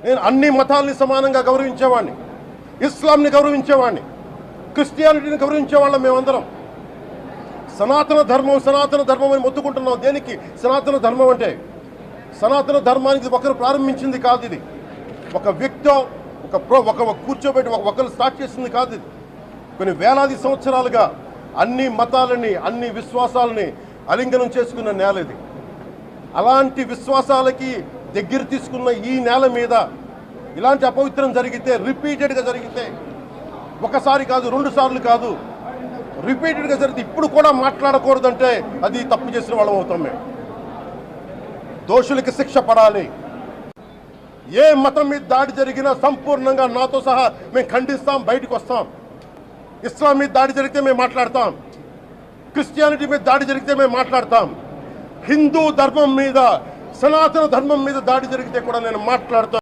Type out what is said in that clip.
నేను అన్ని మతాల్ని సమానంగా గౌరవించేవాడిని, ఇస్లాంని గౌరవించేవాడిని, క్రిస్టియానిటీని గౌరవించేవాళ్ళం. మేమందరం సనాతన ధర్మం అని మొత్తుకుంటున్నాం. దేనికి సనాతన ధర్మం అంటే? సనాతన ధర్మానికి ఒకరు ప్రారంభించింది కాదు. ఇది ఒక వ్యక్తి ఒక కూర్చోబెట్టి ఒకరు స్టార్ట్ చేసింది కాదు. ఇది కొన్ని వేలాది సంవత్సరాలుగా అన్ని మతాలని, అన్ని విశ్వాసాలని అలింగనం చేసుకున్న నేల ఇది. అలాంటి విశ్వాసాలకి దగ్గర తీసుకున్న ఈ నేల మీద ఇలాంటి అపవిత్రం జరిగితే, రిపీటెడ్గా జరిగితే, ఒకసారి కాదు, 2 సార్లు కాదు, రిపీటెడ్గా జరిగితే ఇప్పుడు కూడా మాట్లాడకూడదంటే అది తప్పు చేసిన వాళ్ళం అవుతాం. మేము దోషులకి శిక్ష పడాలి. ఏ మతం మీద దాడి జరిగినా సంపూర్ణంగా నాతో సహా మేము ఖండిస్తాం, బయటకు వస్తాం. ఇస్లాం మీద దాడి జరిగితే మేము మాట్లాడతాం, క్రిస్టియానిటీ మీద దాడి జరిగితే మేము మాట్లాడతాం, హిందూ ధర్మం మీద, సనాతన ధర్మం మీద దాడి జరిగితే కూడా నేను మాట్లాడతాను.